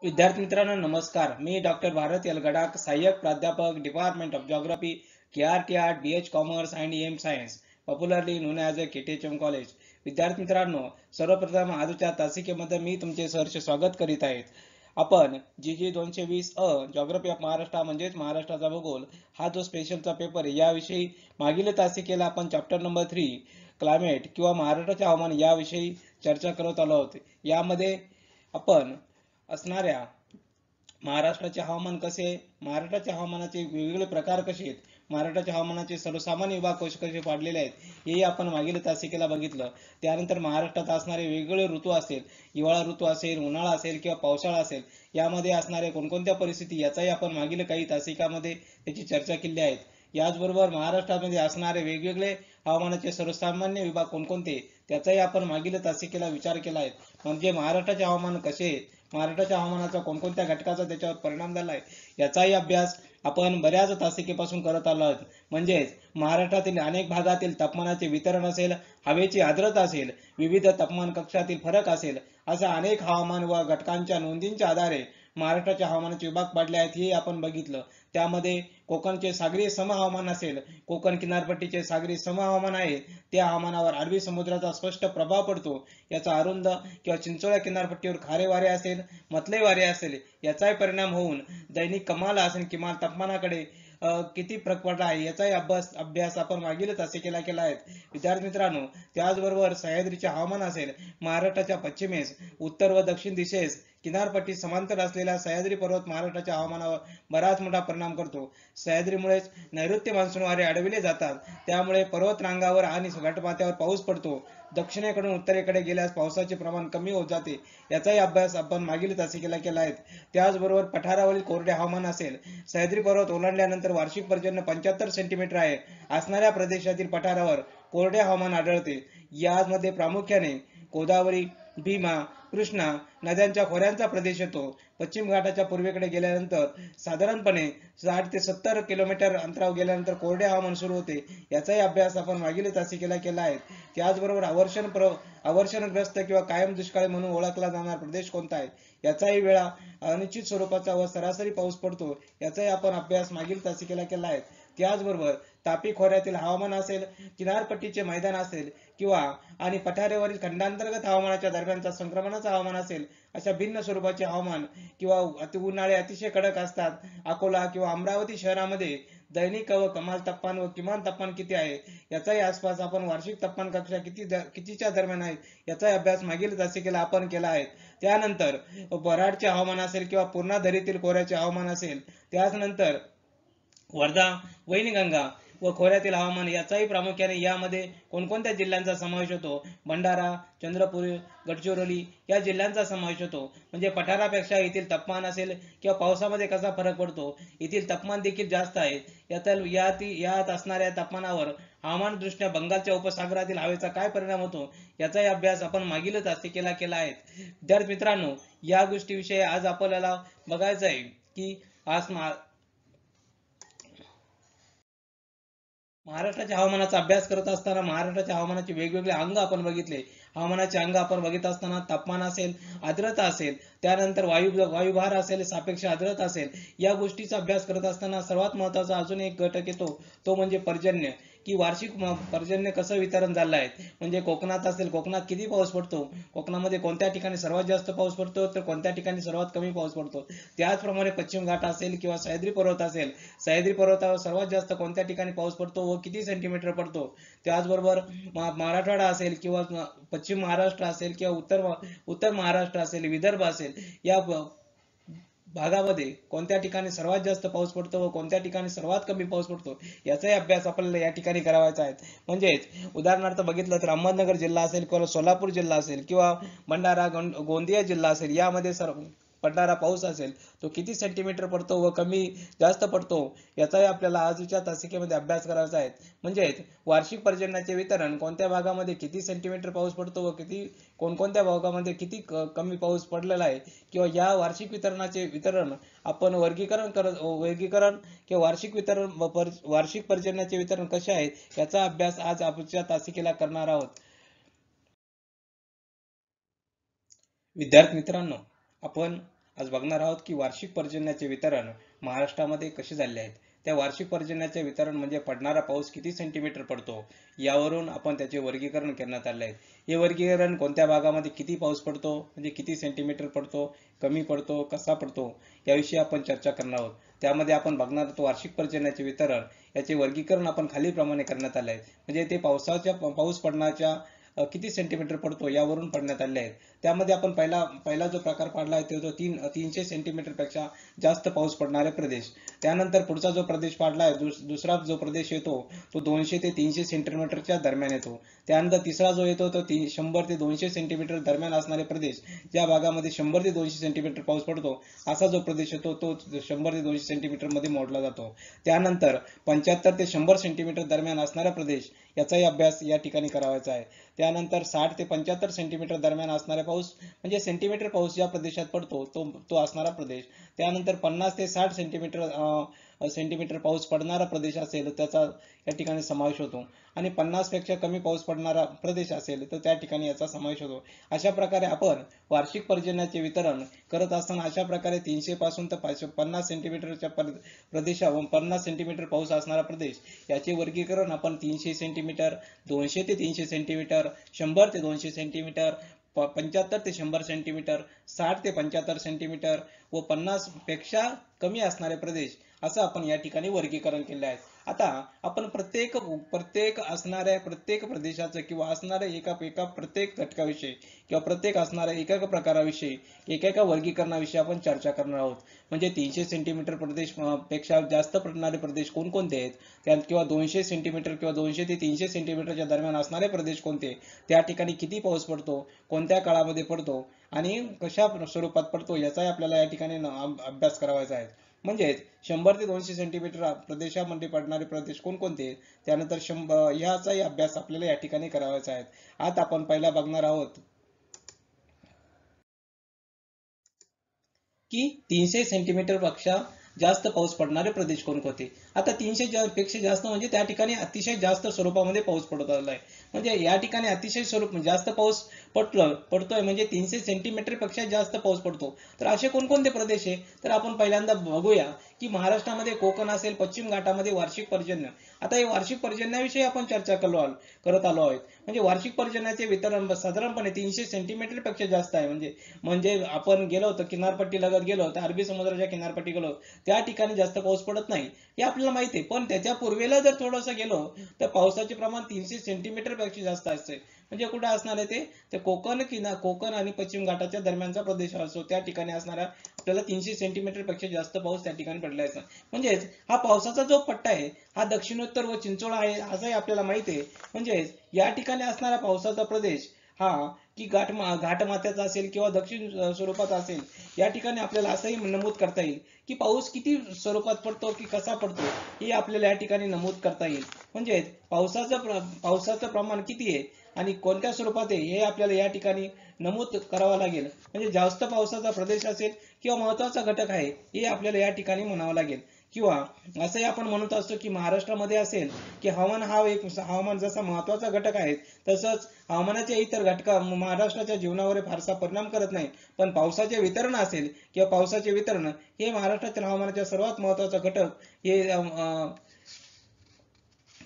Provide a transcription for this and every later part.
विद्यार्थी मित्रांनो नमस्कार. मी डॉक्टर भारत यलगडाख, सहाय्यक प्राध्यापक, department of geography, KRT art, BH commerce and EM science, popularly known as a KTHM college. विद्यार्थी मित्रांनो, सर्वप्रथम आजच्या तासिकेमध्ये मी तुमचे सहर्ष स्वागत करीत आहे. आपण GG 220 जिओग्राफी ऑफ महाराष्ट्र म्हणजेच महाराष्ट्राचा भूगोल हा जो स्पेशलचा पेपर आहे याविषयी मागील तासिकेला आपण चॅप्टर नंबर 3 क्लायमेट किंवा महाराष्ट्राचे हवामान याविषयी चर्चा करत आलो आहोत. यामध्ये आपण असणाऱ्या महाराष्ट्राचे हवामान कसे, महाराष्ट्राच्या हवामानाचे वेगवेगळे प्रकार कसे आहेत, महाराष्ट्राच्या हवामानाचे सर्वसामान्य विभाग कसे पाडलेले आहेत हे आपण मागील तासिकेला बघितलं. त्यानंतर महाराष्ट्रात असणारे वेगवेगळे ऋतू असेल, हिवाळा ऋतू असेल, उन्हाळा असेल किंवा पावसाळा असेल, यामध्ये असणारे कोणकोणत्या परिस्थिती याचाही आपण मागील काही तासिकामध्ये त्याची चर्चा केली आहे. याचबरोबर महाराष्ट्रामध्ये असणारे वेगवेगळे हवामानाचे सर्वसामान्य विभाग कोणकोणते त्याचाही आपण मागील तासिकेला विचार केला आहे. म्हणजे महाराष्ट्राचे हवामान कसे, महाराष्ट्राच्या हवामानाचा कोणकोणत्या घटकाचा त्याच्यावर परिणाम झाला आहे याचाही अभ्यास आपण बऱ्याच तासिकेपासून करत आलो आहोत. म्हणजेच महाराष्ट्रातील अनेक भागातील तापमानाचे वितरण असेल, हवेची आर्द्रता असेल, विविध तापमान कक्षातील फरक असेल, अशा अनेक हवामान व घटकांच्या नोंदींच्या आधारे महाराष्ट्राच्या हवामानाचे विभाग पाडले आहेत हे आपण बघितलं. त्यामध्ये कोकणचे सागरी समहवामान असेल, कोकण किनारपट्टीचे सागरी समहवामान आहे, त्या हवामानावर अरबी समुद्राचा स्पष्ट प्रभाव पडतो. याचा अरुंद किंवा चिंचोळ्या किनारपट्टीवर खारे वारे असेल, मतले वारे असेल याचाही परिणाम होऊन दैनिक कमाल असेल किमान तापमानाकडे किती फरक पडला आहे याचाही अभ्यास आपण मागील तासिकेला केला आहे. विद्यार्थी मित्रांनो, त्याचबरोबर सह्याद्रीचे हवामान असेल, महाराष्ट्राच्या पश्चिमेस, उत्तर व दक्षिण दिशेस किनारपट्टी समांतर असलेला सह्याद्री पर्वत महाराष्ट्राच्या हवामानावर बराच मोठा परिणाम करतो. सह्याद्रीमुळेच नैऋत्य मान्सून वारे अडविले जातात, त्यामुळे पर्वतरांगावर आणि घाटमाथ्यावर पाऊस पडतो. दक्षिणेकडून उत्तरेकडे गेल्यास पावसाचे प्रमाण कमी होत जाते. याचाही अभ्यास आपण मागील तासिकेला केला आहे. त्याचबरोबर पठारावरील कोरडे हवामान असेल, सह्याद्री पर्वत ओलांडल्यानंतर वार्षिक पर्जन्य 75 सेंटीमीटर आहे असणाऱ्या प्रदेशातील पठारावर कोरडे हवामान आढळते. यामध्ये प्रामुख्याने गोदावरी, भीमा, कृष्णा नद्यांच्या खोऱ्यांचा प्रदेश येतो. पश्चिम घाटाच्या पूर्वेकडे गेल्यानंतर साधारणपणे 60 ते 70 किलोमीटर अंतरावर गेल्यानंतर कोरडे हवामान सुरू होते. याचाही अभ्यास आपण मागील तासिकेला केला आहे. त्याचबरोबर अवर्षणग्रस्त किंवा कायम दुष्काळी म्हणून ओळखला जाणारा प्रदेश कोणता आहे याचाही वेळा अनिश्चित स्वरूपाचा व सरासरी पाऊस पडतो याचाही आपण अभ्यास मागील तासिकेला केला आहे. त्याचबरोबर तापी खोऱ्यातील हवामान असेल, किनारपट्टीचे मैदान असेल किंवा आणि पठारावरील खंडांतर्गत हवामानाच्या दरम्यानचा संक्रमणाचा हवामान असेल, अशा भिन्न स्वरूपाचे हवामान किंवा उन्हाळे अतिशय कडक असतात. अकोला किंवा अमरावती शहरामध्ये दैनिक व कमाल तापमान व किमान तापमान किती आहे याचाही आसपास आपण वार्षिक तापमान कक्षा कितीच्या दरम्यान आहे याचाही अभ्यास मागील तासिकेला आपण केला आहे. त्यानंतर वऱ्हाडचे हवामान असेल किंवा पूर्णा दरीतील खोऱ्याचे हवामान असेल, त्यानंतर वर्धा, वैनगंगा व खोऱ्यातील हवामान याचाही प्रामुख्याने यामध्ये कोणकोणत्या जिल्ह्यांचा समावेश होतो, भंडारा, चंद्रपूर, गडचिरोली या जिल्ह्यांचा समावेश होतो. म्हणजे पठारापेक्षा येथील तापमान असेल किंवा पावसामध्ये कसा फरक पडतो, येथील तापमान देखील जास्त आहे. यात असणाऱ्या तापमानावर हवामान दृष्ट्या बंगालच्या उपसागरातील हवेचा काय परिणाम होतो याचाही अभ्यास आपण मागील तासिकेला केला आहे. विद्यार्थी मित्रांनो, या गोष्टीविषयी आज आपल्याला बघायचं आहे की आज महाराष्ट्राच्या हवामानाचा अभ्यास करत असताना महाराष्ट्राच्या हवामानाचे वेगवेगळे अंग आपण बघितले. हवामानाचे अंग आपण बघित असताना तापमान असेल, आर्द्रता असेल, त्यानंतर वायुभार असेल, सापेक्ष आर्द्रता असेल, या गोष्टीचा अभ्यास करत असताना सर्वात महत्त्वाचा अजून एक घटक येतो तो म्हणजे पर्जन्य, की वार्षिक पर्जन्य कसं वितरण झालं आहे. म्हणजे कोकणात असेल, कोकणात किती पाऊस पडतो, कोकणामध्ये कोणत्या ठिकाणी सर्वात जास्त पाऊस पडतो तर कोणत्या ठिकाणी सर्वात कमी पाऊस पडतो. त्याचप्रमाणे पश्चिम घाट असेल किंवा सह्याद्री पर्वत असेल, सह्याद्री पर्वतावर सर्वात जास्त कोणत्या ठिकाणी पाऊस पडतो व किती सेंटीमीटर पडतो. त्याचबरोबर मराठवाडा असेल किंवा पश्चिम महाराष्ट्र असेल किंवा उत्तर महाराष्ट्र असेल, विदर्भ असेल, या भागामध्ये कोणत्या ठिकाणी सर्वात जास्त पाऊस पडतो व कोणत्या ठिकाणी सर्वात कमी पाऊस पडतो याचाही अभ्यास आपल्याला या ठिकाणी करावायचा आहे. म्हणजेच उदाहरणार्थ बघितलं तर अहमदनगर जिल्हा असेल किंवा सोलापूर जिल्हा असेल किंवा भंडारा, गोंदिया जिल्हा असेल, यामध्ये पडणारा पाऊस असेल तो किती सेंटीमीटर पडतो व कमी जास्त पडतो याचाही आपल्याला आजच्या तासिकेमध्ये अभ्यास करायचा आहे. म्हणजेच वार्षिक पर्जन्याचे वितरण कोणत्या भागामध्ये किती सेंटीमीटर पाऊस पडतो व कोणकोणत्या भागामध्ये किती कमी पाऊस पडलेला आहे किंवा या वार्षिक वितरणाचे वितरण आपण वर्गीकरण किंवा वार्षिक पर्जन्याचे वितरण कसे आहे याचा अभ्यास आज आजच्या तासिकेला करणार आहोत. विद्यार्थी मित्रांनो, आपण आज बघणार आहोत की वार्षिक पर्जन्याचे वितरण महाराष्ट्रामध्ये कसे झाले आहेत. त्या वार्षिक पर्जन्याचे वितरण म्हणजे पडणारा पाऊस किती सेंटीमीटर पडतो यावरून आपण त्याचे वर्गीकरण करण्यात आले आहे. हे वर्गीकरण कोणत्या भागामध्ये किती पाऊस पडतो म्हणजे किती सेंटीमीटर पडतो, कमी पडतो, कसा पडतो याविषयी आपण चर्चा करणार आहोत. त्यामध्ये आपण बघणार आहोत वार्षिक पर्जन्याचे वितरण याचे वर्गीकरण आपण खालीलप्रमाणे करण्यात आले आहे. म्हणजे ते पाऊस पडण्याच्या किती सेंटीमीटर पडतो यावरून पडण्यात आले आहेत. त्यामध्ये आपण पहिला जो प्रकार पाडला आहे तो 300 सेंटीमीटर पेक्षा जास्त पाऊस पडणारे प्रदेश. त्यानंतर पुढचा जो प्रदेश पाडला आहे दुसरा जो प्रदेश येतो तो 200 ते 300 सेंटीमीटरच्या दरम्यान येतो. त्यानंतर तिसरा जो येतो तो 100 ते 200 सेंटीमीटर दरम्यान असणारे प्रदेश, ज्या भागामध्ये 100 ते 200 सेंटीमीटर पाऊस पडतो असा जो प्रदेश येतो तो 100 ते 200 सेंटीमीटर मध्ये मोडला जातो. त्यानंतर 75 ते 100 सेंटीमीटर दरम्यान असणारा प्रदेश याचाही अभ्यास या ठिकाणी करावायचा आहे. त्यानंतर 60 ते 75 सेंटीमीटर दरम्यान असणारा पाऊस म्हणजे सेंटीमीटर पाऊस ज्या प्रदेशात पडतो तो असणारा प्रदेश. त्यानंतर 50 ते 60 सेंटीमीटर पाऊस पडणारा प्रदेश असेल त्याचा या ठिकाणी समावेश होतो. आणि 50 पेक्षा कमी पाऊस पडणारा प्रदेश असेल तर त्या ठिकाणी याचा समावेश होतो. अशा प्रकारे आपण वार्षिक पर्जन्याचे वितरण करत असताना अशा प्रकारे 300 पासून तर 50 सेंटीमीटरच्या प्रदेशावर 50 सेंटीमीटर पाऊस असणारा प्रदेश याचे वर्गीकरण आपण 300 सेंटीमीटर, 200 ते 300 सेंटीमीटर, 100 ते 200 सेंटीमीटर, 75 ते 100 सेंटीमीटर, 60 ते 75 सेंटीमीटर व 50 पेक्षा कमी असणारे प्रदेश असं आपण या ठिकाणी वर्गीकरण केले आहे. आता आपण प्रत्येक प्रत्येक प्रदेशाचं किंवा असणाऱ्या प्रत्येक घटकाविषयी किंवा प्रत्येक असणाऱ्या एका प्रकाराविषयी एका वर्गीकरणाविषयी आपण चर्चा करणार आहोत. म्हणजे 300 सेंटीमीटर प्रदेश पेक्षा जास्त पडणारे प्रदेश कोणकोणते आहेत, त्यात किंवा 200 सेंटीमीटर किंवा 200 ते 300 सेंटीमीटरच्या दरम्यान असणारे प्रदेश कोणते, त्या ठिकाणी किती पाऊस पडतो, कोणत्या काळामध्ये पडतो आणि कशा स्वरूपात पडतो याचाही आपल्याला या ठिकाणी अभ्यास करावायचा आहे. म्हणजेच 100 ते 200 सेंटीमीटर प्रदेशामध्ये पडणारे प्रदेश कोणकोणते, त्यानंतर याचाही अभ्यास आपल्याला या ठिकाणी करावायचा आहे. आता आपण पहिला बघणार आहोत की 300 सेंटीमीटर पेक्षा जास्त पाऊस पडणारे प्रदेश कोणकोणते. आता 300 पेक्षा जास्त म्हणजे त्या ठिकाणी अतिशय जास्त स्वरूपामध्ये पाऊस पडत आहे. म्हणजे या ठिकाणी अतिशय जास्त पाऊस पडतोय म्हणजे 300 सेंटीमीटर पेक्षा जास्त पाऊस पडतो. तर असे कोणकोणते प्रदेश आहे, तर आपण पहिल्यांदा बघूया की महाराष्ट्रामध्ये कोकण असेल, पश्चिम घाटामध्ये वार्षिक पर्जन्य. आता हे वार्षिक पर्जन्याविषयी आपण चर्चा करत आलो आहोत. म्हणजे वार्षिक पर्जन्याचे वितरण साधारणपणे 300 सेंटीमीटर पेक्षा जास्त आहे. म्हणजे आपण गेलो होतो किनारपट्टी लगत गेलो तर अरबी समुद्राच्या किनारपट्टी गेलो त्या ठिकाणी जास्त पाऊस पडत नाही हे आपल्याला माहिती आहे. पण त्याच्या पूर्वेला जर थोडंसं गेलो तर पावसाचे प्रमाण 300 सेंटीमीटर पेक्षा जास्त असते. म्हणजे कुठे असणार आहे ते कोकण आणि पश्चिम घाटाच्या दरम्यानचा प्रदेश असतो, त्या ठिकाणी असणारा आपल्याला 300 सेंटीमीटर पेक्षा जास्त पाऊस त्या ठिकाणी पडला असतो. म्हणजेच हा पावसाचा जो पट्टा आहे हा दक्षिणोत्तर व चिंचोळा आहे असंही आपल्याला माहिती आहे. म्हणजेच या ठिकाणी असणारा पावसाचा प्रदेश हा की घाटमाथ्याचा असेल किंवा दक्षिण स्वरूपात असेल, या ठिकाणी आपल्याला असंही नमूद करता येईल की पाऊस किती स्वरूपात पडतो की कसा पडतो हे आपल्याला या ठिकाणी नमूद करता येईल. म्हणजे पावसाचं प्रमाण किती आहे आणि कोणत्या स्वरूपात आहे हे आपल्याला या ठिकाणी नमूद करावं लागेल. म्हणजे जास्त पावसाचा प्रदेश असेल किंवा महत्वाचा घटक आहे हे आपल्याला या ठिकाणी म्हणावं लागेल. किंवा असंही आपण म्हणत असतो की महाराष्ट्रामध्ये असेल की हवामान जसा महत्वाचा घटक आहे तसंच हवामानाच्या इतर घटका महाराष्ट्राच्या जीवनावर फारसा परिणाम करत नाही. पण पावसाचे वितरण असेल किंवा पावसाचे वितरण हे महाराष्ट्रातील हवामानाचा सर्वात महत्वाचा घटक हे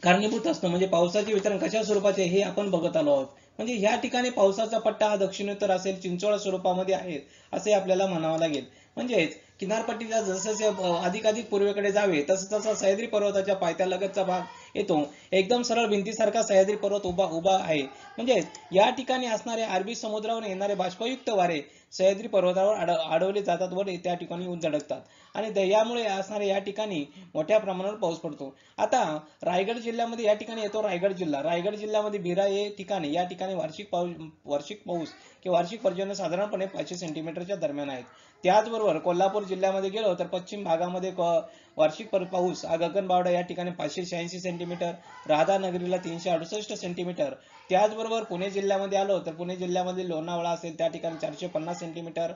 कारणीभूत असतं. म्हणजे पावसाचे वितरण कशा स्वरूपाचे हे आपण बघत आलो आहोत. म्हणजे या ठिकाणी पावसाचा पट्टा हा दक्षिणोत्तर असेल, चिंचोळा स्वरूपामध्ये आहे असे आपल्याला म्हणावं लागेल. म्हणजेच किनारपट्टीला जसं अधिकाधिक पूर्वेकडे जावे तसं सह्याद्री पर्वताच्या पायथ्यालगतचा भाग येतो. एकदम सरळ भिंतीसारखा सह्याद्री पर्वत उभा आहे. म्हणजे या ठिकाणी असणारे अरबी समुद्रावरून येणारे बाष्पयुक्त वारे सह्याद्री पर्वतावर अडवले जातात व त्या ठिकाणी येऊन धडकतात आणि यामुळे असणारे या ठिकाणी मोठ्या प्रमाणावर पाऊस पडतो. आता रायगड जिल्ह्यामध्ये या ठिकाणी येतो रायगड जिल्ह्यामध्ये बिरा हे ठिकाणी या ठिकाणी वार्षिक पाऊस किंवा वार्षिक पर्जन्य साधारणपणे 500 सेंटीमीटरच्या दरम्यान आहेत. त्याचबरोबर कोल्हापूर जिल्ह्यामध्ये गेलो तर पश्चिम भागामध्ये वार्षिक पाऊस हा गगनबावडा या ठिकाणी 586 सेंटीमीटर, राधानगरीला 368 सेंटीमीटर. त्याचबरोबर पुणे जिल्ह्यामध्ये आलो तर पुणे जिल्ह्यामध्ये लोणावळा असेल त्या ठिकाणी 450 सेंटीमीटर,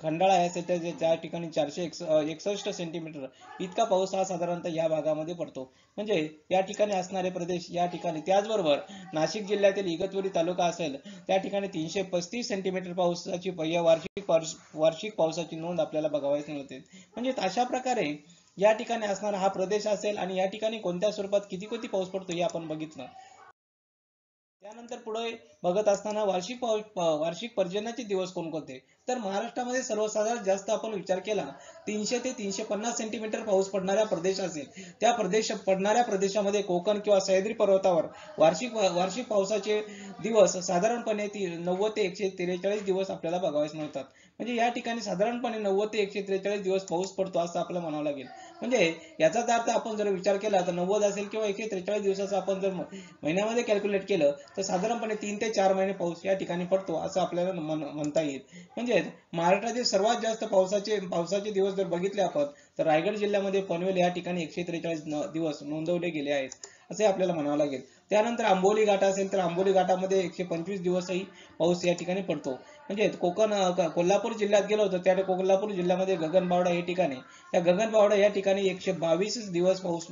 खंडाळा असेल तर त्या ठिकाणी 461 सेंटीमीटर इतका पाऊस हा साधारणतः या भागामध्ये पडतो. म्हणजे या ठिकाणी असणारे प्रदेश या ठिकाणी. त्याचबरोबर नाशिक जिल्ह्यातील इगतपुरी तालुका असेल त्या ठिकाणी 335 सेंटीमीटर पावसाची वार्षिक वार्षिक पावसाची नोंद आपल्याला बघावयास मिळते. म्हणजे अशा प्रकारे या ठिकाणी असणारा हा प्रदेश असेल आणि या ठिकाणी कोणत्या स्वरूपात किती किती पाऊस पडतो हे आपण बघितलं. त्यानंतर पुढे बघत असताना वार्षिक पर्जन्याचे दिवस कोणकोणते, तर महाराष्ट्रामध्ये सर्वसाधारण जास्त आपण विचार केला 300 ते 350 सेंटीमीटर पाऊस पडणारा प्रदेश असेल. त्या पडणाऱ्या प्रदेशामध्ये कोकण किंवा सह्याद्री पर्वतावर वार्षिक पावसाचे दिवस साधारणपणे 90 ते 143 दिवस आपल्याला बघावयास मिळतात. म्हणजे या ठिकाणी साधारणपणे 90 ते 143 दिवस पाऊस पडतो असं आपल्याला म्हणावं लागेल. म्हणजे याचाच अर्थ आपण जर विचार केला तर 90 असेल किंवा 143 दिवसाचं आपण जर महिन्यामध्ये कॅल्क्युलेट केलं तर साधारणपणे 3 ते 4 महिने पाऊस या ठिकाणी पडतो असं आपल्याला म्हणता येईल. म्हणजे महाराष्ट्रातील सर्वात जास्त पावसाचे दिवस जर बघितले आपण तर रायगड जिल्ह्यामध्ये पनवेल या ठिकाणी 143 दिवस नोंदवले गेले आहेत असे आपल्याला म्हणावं लागेल. त्यानंतर आंबोली घाट असेल तर आंबोली घाटामध्ये 125 दिवसही पाऊस या ठिकाणी पडतो. म्हणजे कोल्हापूर जिल्ह्यात गेलो होतो त्या कोल्हापूर जिल्ह्यामध्ये गगनबावडा या ठिकाणी या ठिकाणी 122 दिवस पाऊस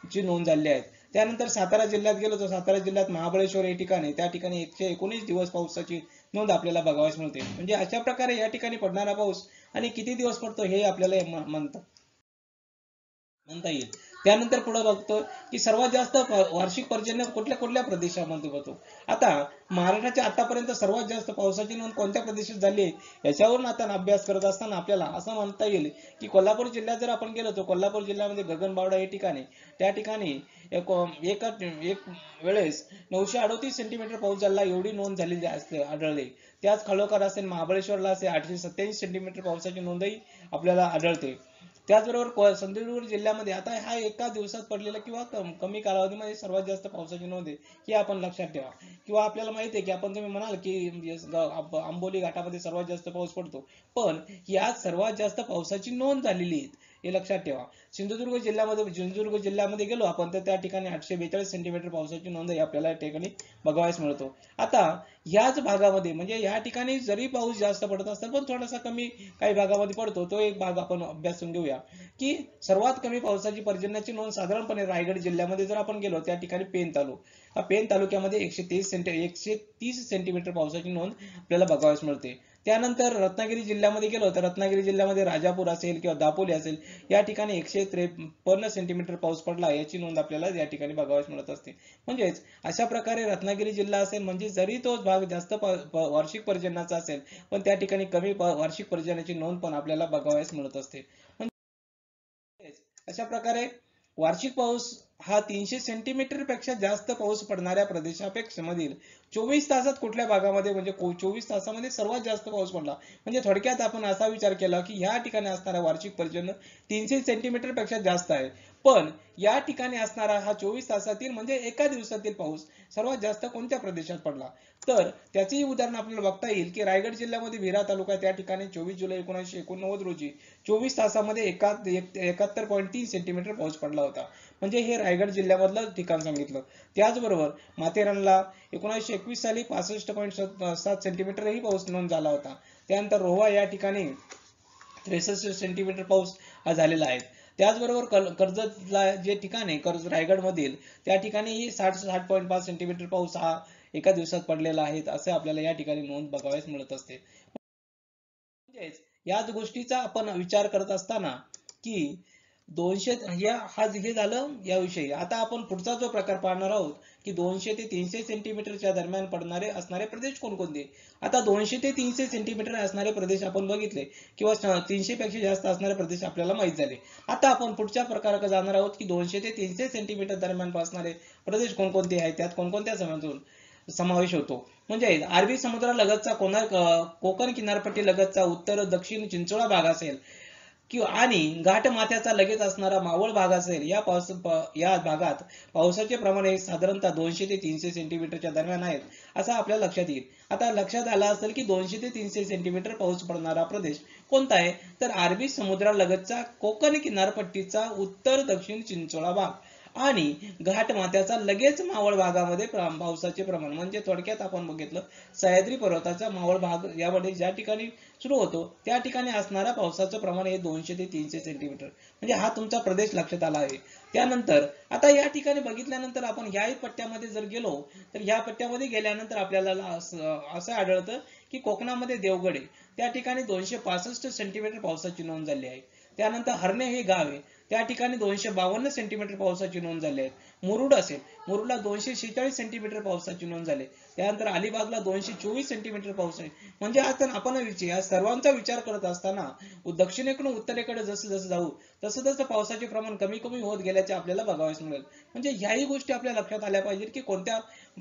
ची नोंद झाली आहे. त्यानंतर सातारा जिल्ह्यात गेलो तर सातारा जिल्ह्यात महाबळेश्वर या ठिकाणी त्या ठिकाणी 119 दिवस पावसाची नोंद आपल्याला बघावयास मिळते. म्हणजे अशा प्रकारे या ठिकाणी पडणारा पाऊस आणि किती दिवस पडतो हे आपल्याला म्हणता येईल. त्यानंतर पुढे बघतो की सर्वात जास्त वार्षिक पर्जन्य कुठल्या कुठल्या प्रदेशामध्ये होतो. आता महाराष्ट्राच्या आतापर्यंत सर्वात जास्त पावसाची नोंद कोणत्या प्रदेशात झाली आहे याच्यावरून आता अभ्यास करत असताना आपल्याला असं म्हणता येईल की कोल्हापूर जिल्ह्यात जर आपण गेलो तर कोल्हापूर जिल्ह्यामध्ये गगनबावडा या ठिकाणी त्या ठिकाणी एक वेळेस 938 सेंटीमीटर पाऊस झाला एवढी नोंद झालेली असते आढळले. त्याच खालोखाल असेल महाबळेश्वरला असे 887 सेंटीमीटर पावसाची नोंदही आपल्याला आढळते. त्याचबरोबर सिंधुदुर्ग जिल्ह्यामध्ये आता हा एका दिवसात पडलेला किंवा कमी कालावधीमध्ये सर्वात जास्त पावसाची नोंद आहे ही आपण लक्षात ठेवा. किंवा आपल्याला माहिती आहे की तुम्ही म्हणाल की आंबोली घाटामध्ये सर्वात जास्त पाऊस पडतो, पण यात सर्वात जास्त पावसाची नोंद झालेली आहे हे लक्षात ठेवा. सिंधुदुर्ग जिल्ह्यामध्ये गेलो आपण तर त्या ठिकाणी 842 सेंटीमीटर पावसाची नोंदही आपल्याला या ठिकाणी बघावयास मिळतो. आता ह्याच भागामध्ये म्हणजे या ठिकाणी जरी पाऊस जास्त पडत असला पण थोडासा कमी काही भागामध्ये पडतो, तो एक भाग आपण अभ्यासून घेऊया की सर्वात कमी पावसाची पर्जन्याची नोंद साधारणपणे रायगड जिल्ह्यामध्ये जर आपण गेलो त्या ठिकाणी पेन तालुक्यामध्ये 130 सेंटीमीटर पावसाची नोंद आपल्याला बघावयास मिळते. त्यानंतर रत्नागिरी जिल्ह्यामध्ये गेलो तर रत्नागिरी जिल्ह्यामध्ये राजापूर असेल किंवा दापोली असेल या ठिकाणी 153 सेंटीमीटर पाऊस पडला याची नोंद आपल्याला या ठिकाणी बघावयास मिळत असते. म्हणजेच अशा प्रकारे रत्नागिरी जिल्हा असेल म्हणजे जरी तो भाग जास्त वार्षिक पर्जन्याचा असेल पण त्या ठिकाणी कमी वार्षिक पर्जन्याची नोंद पण आपल्याला बघावयास मिळत असते. अशा प्रकारे वार्षिक पाऊस हा 300 सेंटीमीटर पेक्षा जास्त पाऊस पडणाऱ्या प्रदेशापेक्षा मधील 24 तासात कुठल्या भागामध्ये म्हणजे 24 तासामध्ये सर्वात जास्त पाऊस पडला. म्हणजे थोडक्यात आपण असा विचार केला की या ठिकाणी असणारा वार्षिक पर्जन्य 300 सेंटीमीटर पेक्षा जास्त आहे, पण या ठिकाणी असणारा हा 24 तासातील म्हणजे एका दिवसातील पाऊस सर्वात जास्त कोणत्या प्रदेशात पडला. तर त्याचेही उदाहरण आपल्याला बघता येईल की रायगड जिल्ह्यामध्ये विरा तालुका त्या ठिकाणी 24 जुलै 1989 रोजी 24 तासामध्ये 71.3 सेंटीमीटर पाऊस पडला होता. म्हणजे हे रायगड जिल्ह्यामधलं ठिकाण सांगितलं. त्याचबरोबर माथेरानला 1921 साली 65.7 सेंटीमीटर ही पाऊस नोंद झाला होता. त्यानंतर रोहा या ठिकाणी 63 सेंटीमीटर पाऊस हा झालेला आहे. त्याचबरोबर कर्जतला जे ठिकाण आहे रायगड मधील त्या ठिकाणी 60.5 सेंटीमीटर पाऊस हा एका दिवसात पडलेला आहे असे आपल्याला या ठिकाणी नोंद बघावयास मिळत असते. म्हणजेच याच गोष्टीचा आपण विचार करत असताना की 200 हे झालं याविषयी. आता आपण पुढचा जो प्रकार पाहणार आहोत की 200 ते 300 सेंटीमीटरच्या दरम्यान असणारे प्रदेश कोणकोणते. आता 200 ते 300 सेंटीमीटर असणारे प्रदेश आपण बघितले किंवा 300 पेक्षा जास्त असणारे प्रदेश आपल्याला माहित झाले. आता आपण पुढच्या प्रकाराकडे जाणार आहोत की 200 ते 300 सेंटीमीटर दरम्यान असणारे प्रदेश कोणकोणते आहेत, त्यात कोणकोणत्या समावेश होतो. म्हणजे अरबी समुद्रालगतचा कोकण किनारपट्टी लगतचा उत्तर दक्षिण चिंचोळा भाग असेल किंवा आणि घाटमाथ्याचा लगेच असणारा मावळ भाग असेल या भागात पावसाचे प्रमाण हे साधारणतः 200 ते 300 सेंटीमीटरच्या दरम्यान आहेत असं आपल्या लक्षात येईल. आता लक्षात आलं असेल की 200 ते 300 सेंटीमीटर पाऊस पडणारा प्रदेश कोणता आहे, तर अरबी समुद्रालगतचा कोकण किनारपट्टीचा उत्तर दक्षिण चिंचोळा भाग आणि घाटमाथ्याचा लगेच मावळ भागामध्ये पावसाचे प्रमाण म्हणजे थोडक्यात आपण बघितलं सह्याद्री पर्वताचा मावळ भाग यामध्ये ज्या ठिकाणी सुरू होतो त्या ठिकाणी असणारा पावसाचं प्रमाण हे 200 ते 300 सेंटीमीटर, म्हणजे हा तुमचा प्रदेश लक्षात आला आहे. त्यानंतर आता या ठिकाणी बघितल्यानंतर आपण ह्याही पट्ट्यामध्ये जर गेलो तर ह्या पट्ट्यामध्ये गेल्यानंतर आपल्याला असं आढळतं की कोकणामध्ये देवगड आहे त्या ठिकाणी 265 सेंटीमीटर पावसाची नोंद झाली आहे. त्यानंतर हरणे हे गाव आहे त्या ठिकाणी 252 सेंटीमीटर पावसाची नोंद झाली आहे. मुरुड असेल, मुरुडला 246 सेंटीमीटर पावसाची नोंद झाली. त्यानंतर अलिबागला 224 सेंटीमीटर पाऊस आहे. म्हणजे आता आपण या सर्वांचा विचार करत असताना दक्षिणेकडून उत्तरेकडे जसं जसं जाऊ तसं तसं पावसाचे प्रमाण कमी कमी होत गेल्याचे आपल्याला बघावयास मिळेल. म्हणजे ह्याही गोष्टी आपल्या लक्षात आल्या पाहिजेत की कोणत्या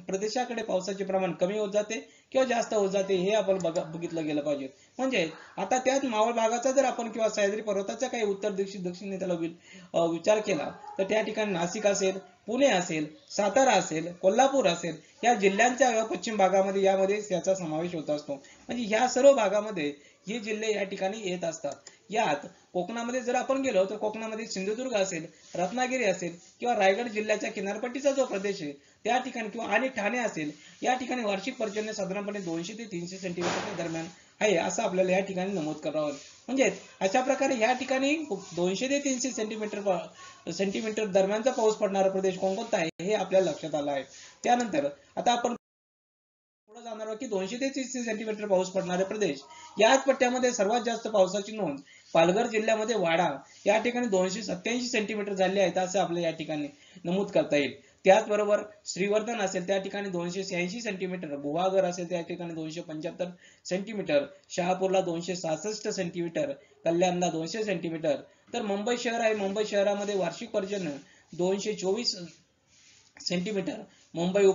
प्रदेशाकडे पावसाचे प्रमाण कमी होत जाते किंवा जास्त होत जाते हे आपण बघितलं गेलं पाहिजे. म्हणजे आता त्यात मावळ भागाचा जर आपण किंवा सह्याद्री पर्वताचा काही उत्तर दक्षिण त्याला विचार केला तर त्या ठिकाणी नाशिक असेल, पुणे असेल, सातारा असेल, कोल्हापूर असेल या जिल्ह्यांच्या पश्चिम भागामध्ये यामध्ये याचा समावेश होत असतो. म्हणजे ह्या सर्व भागामध्ये हे जिल्हे या ठिकाणी येत असतात. यात कोकणामध्ये जर आपण गेलो तर कोकणामध्ये सिंधुदुर्ग असेल, रत्नागिरी असेल किंवा रायगड जिल्ह्याच्या किनारपट्टीचा जो प्रदेश आहे त्या ठिकाणी किंवा आणि ठाणे असेल या ठिकाणी वार्षिक पर्जन्य साधारणपणे 200 ते 300 सेंटीमीटर दरम्यान आहे असं आपल्याला या ठिकाणी नमूद करावं. म्हणजे अशा प्रकारे या ठिकाणी 200 ते 300 सेंटीमीटर दरम्यानचा पाऊस पडणारा प्रदेश कोणकोणता आहे हे आपल्याला लक्षात आलं आहे. त्यानंतर आता आपण पुढे जाणार आहोत की 200 ते 300 सेंटीमीटर पाऊस पडणारे प्रदेश. याच पट्ट्यामध्ये सर्वात जास्त पावसाची नोंद पालघर जिल्ह्यामध्ये वाडा या ठिकाणी 287 सेंटीमीटर झाले आहेत असं आपल्याला या ठिकाणी नमूद करता येईल. त्याचबरोबर श्रीवर्धन असेल त्या ठिकाणी 286 सेंटीमीटर, गुहागर असेल त्या ठिकाणी 275 सेंटीमीटर, शहापूरला 266 सेंटीमीटर, कल्याणला 200 सेंटीमीटर. तर मुंबई शहर आहे, मुंबई शहरामध्ये वार्षिक पर्जन्य 224 सेंटीमीटर. मुंबई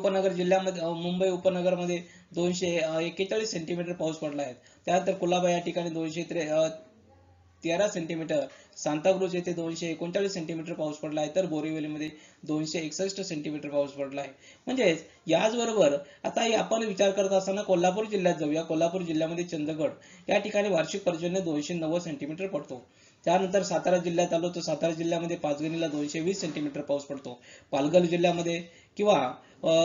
उपनगरमध्ये 241 सेंटीमीटर पाऊस पडला आहे. त्यानंतर कुलाबा या ठिकाणी 213 सेंटीमीटर, सांताक्रूज येथे 239 सेंटीमीटर पाऊस पडला आहे तर बोरिवलीमध्ये 261 सेंटीमीटर पाऊस पडला आहे. म्हणजेच याचबरोबर आता आपण विचार करत असताना कोल्हापूर जिल्ह्यात जाऊया. कोल्हापूर जिल्ह्यामध्ये चंदगड या ठिकाणी वार्षिक पर्जन्य 290 सेंटीमीटर पडतो. त्यानंतर सातारा जिल्ह्यात आलो तर सातारा जिल्ह्यामध्ये पाचगणीला 220 सेंटीमीटर पाऊस पडतो. पालघर जिल्ह्यामध्ये किंवा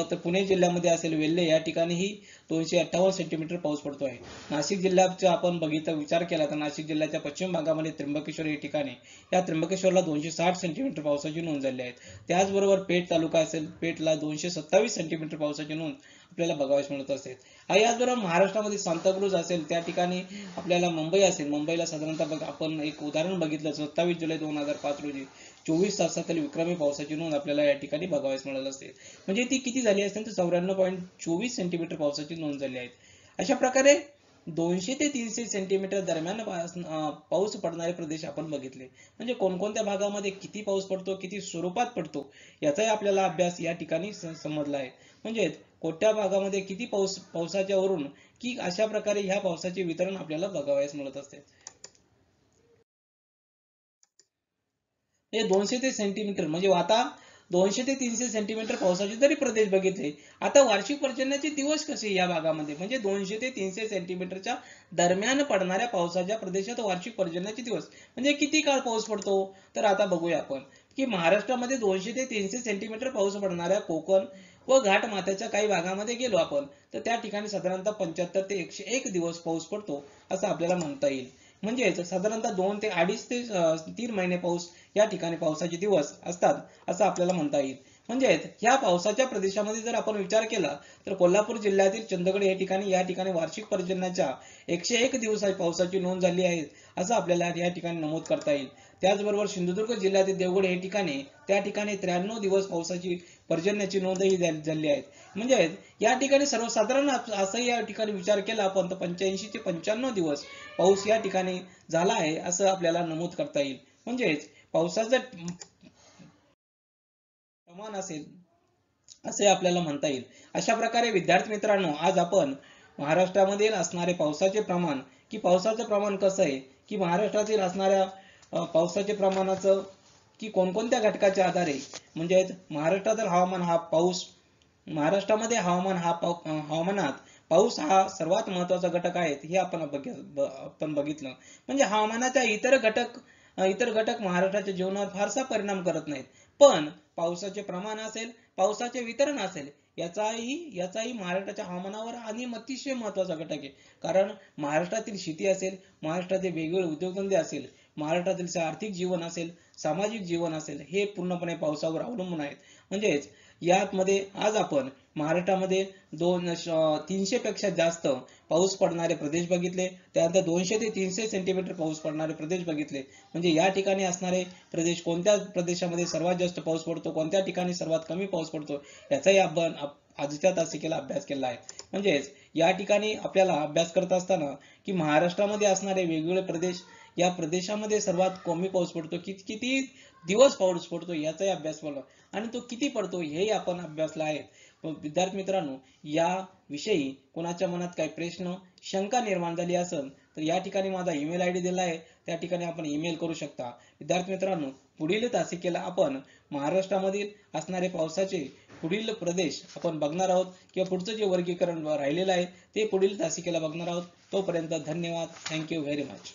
तर पुणे जिल्ह्यामध्ये असेल वेल्हे या ठिकाणीही 258 सेंटीमीटर पाऊस पडतो आहे. नाशिक जिल्ह्याचा आपण विचार केला तर नाशिक जिल्ह्याच्या पश्चिम भागामध्ये त्र्यंबकेश्वर या ठिकाणी या त्र्यंबकेश्वरला 260 सेंटीमीटर पावसाची नोंद झाली आहे. त्याचबरोबर पेठ तालुका असेल, पेठला 227 सेंटीमीटर पावसाची नोंद आपल्याला बघावयास मिळत असते. याचबरोबर महाराष्ट्रामध्ये सांताक्रूज असेल त्या ठिकाणी आपल्याला मुंबई असेल, मुंबईला साधारणतः आपण एक उदाहरण बघितलं 27 जुलै 2005 रोजी 24 तासातील विक्रमी पावसाची नोंद आपल्याला या ठिकाणी बघावयास मिळाली असते. म्हणजे ती किती झाली असते तर 94.24 सेंटीमीटर पावसाची नोंद झाली आहे. अशा प्रकारे 200 ते 300 सेंटीमीटर दरम्यान पाऊस पडणारे प्रदेश आपण बघितले. म्हणजे कोणकोणत्या भागामध्ये किती पाऊस पडतो, किती स्वरूपात पडतो याचाही आपल्याला अभ्यास या ठिकाणी समजला आहे. म्हणजे कोणत्या भागामध्ये किती पावसाच्या वरून की अशा प्रकारे ह्या पावसाचे वितरण आपल्याला बघावयास मिळत असते. हे 200 ते सेंटीमीटर म्हणजे आता 200 ते 300 सेंटीमीटर पावसाचे जरी प्रदेश बघितले. आता वार्षिक पर्जन्याचे दिवस कसे या भागामध्ये म्हणजे 200 ते 300 सेंटीमीटरच्या दरम्यान पडणाऱ्या पावसाच्या प्रदेशात वार्षिक पर्जन्याचे दिवस म्हणजे किती काळ पाऊस पडतो. तर आता बघूया आपण की महाराष्ट्रामध्ये 200 ते 300 सेंटीमीटर पाऊस पडणाऱ्या कोकण व घाटमाथ्याच्या काही भागामध्ये गेलो आपण तर त्या ठिकाणी साधारणतः 75 ते 101 दिवस पाऊस पडतो असं आपल्याला म्हणता येईल. म्हणजेच साधारणतः 2 ते 2.5 ते 3 महिने पाऊस या ठिकाणी पावसाचे दिवस असतात असं आपल्याला म्हणता येईल. म्हणजेच ह्या पावसाच्या प्रदेशामध्ये जर आपण विचार केला तर कोल्हापूर जिल्ह्यातील चंदगड या ठिकाणी वार्षिक पर्जन्याच्या 101 दिवस पावसाची नोंद झाली आहे असं आपल्याला या ठिकाणी नमूद करता येईल. त्याचबरोबर सिंधुदुर्ग जिल्ह्यातील देवगड या ठिकाणी त्या ठिकाणी 93 दिवस पावसाची पर्जन्याची नोंदही झाली आहे. म्हणजे या ठिकाणी सर्वसाधारण असं या ठिकाणी विचार केला आपण तर 85 ते 95 दिवस पाऊस या ठिकाणी झाला आहे असं आपल्याला नमूद करता येईल. म्हणजेच पावसाचं प्रमाण असेल असे आपल्याला म्हणता येईल. अशा प्रकारे विद्यार्थी मित्रांनो आज आपण महाराष्ट्रामध्ये असणारे पावसाचे प्रमाण की पावसाचं प्रमाण कसं आहे की महाराष्ट्रातील असणाऱ्या पावसाचे प्रमाणाचं की कोणकोणत्या घटकाच्या आधारे म्हणजे महाराष्ट्रातील हवामान हा पाऊस महाराष्ट्रामध्ये हवामानात पाऊस हा सर्वात महत्त्वाचा घटक आहे हे आपण बघितलं. म्हणजे हवामानाच्या इतर घटक महाराष्ट्राच्या जीवनावर फारसा परिणाम करत नाहीत. पण पावसाचे प्रमाण असेल, पावसाचे वितरण असेल याचाही महाराष्ट्राच्या हवामानावर आणि अतिशय महत्त्वाचा घटक आहे. कारण महाराष्ट्रातील शेती असेल, महाराष्ट्रातील वेगवेगळे उद्योगधंदे असेल, महाराष्ट्रातील आर्थिक जीवन असेल, सामाजिक जीवन असेल, हे पूर्णपणे पावसावर अवलंबून आहेत. म्हणजेच यामध्ये आज आपण महाराष्ट्रामध्ये 300 पेक्षा जास्त पाऊस पडणारे प्रदेश बघितले, त्यानंतर 200 ते 300 सेंटीमीटर पाऊस पडणारे प्रदेश बघितले. म्हणजे या ठिकाणी असणारे प्रदेश, कोणत्या प्रदेशामध्ये सर्वात जास्त पाऊस पडतो, कोणत्या ठिकाणी सर्वात कमी पाऊस पडतो, याचाही आपण आजच्या तासिकेला अभ्यास केला आहे. म्हणजेच या ठिकाणी आपल्याला अभ्यास करत असताना की महाराष्ट्रामध्ये असणारे वेगवेगळे प्रदेश, या प्रदेशामध्ये सर्वात कमी पाऊस पडतो, किती दिवस पाऊस पडतो याचाही अभ्यास केला आणि तो किती पडतो हेही आपण अभ्यासला आहे. विद्यार्थी मित्रांनो, या विषयी कोणाच्या मनात काही प्रश्न, शंका निर्माण झाली असेल तर या ठिकाणी माझा ईमेल आयडी दिला आहे, त्या ठिकाणी आपण ईमेल करू शकता. विद्यार्थी मित्रांनो, पुढील तासिकेला आपण महाराष्ट्रामधील असणारे पावसाचे पुढील प्रदेश आपण बघणार आहोत, किंवा पुढचं जे वर्गीकरण राहिलेलं आहे ते पुढील तासिकेला बघणार आहोत. तोपर्यंत धन्यवाद. Thank you very much.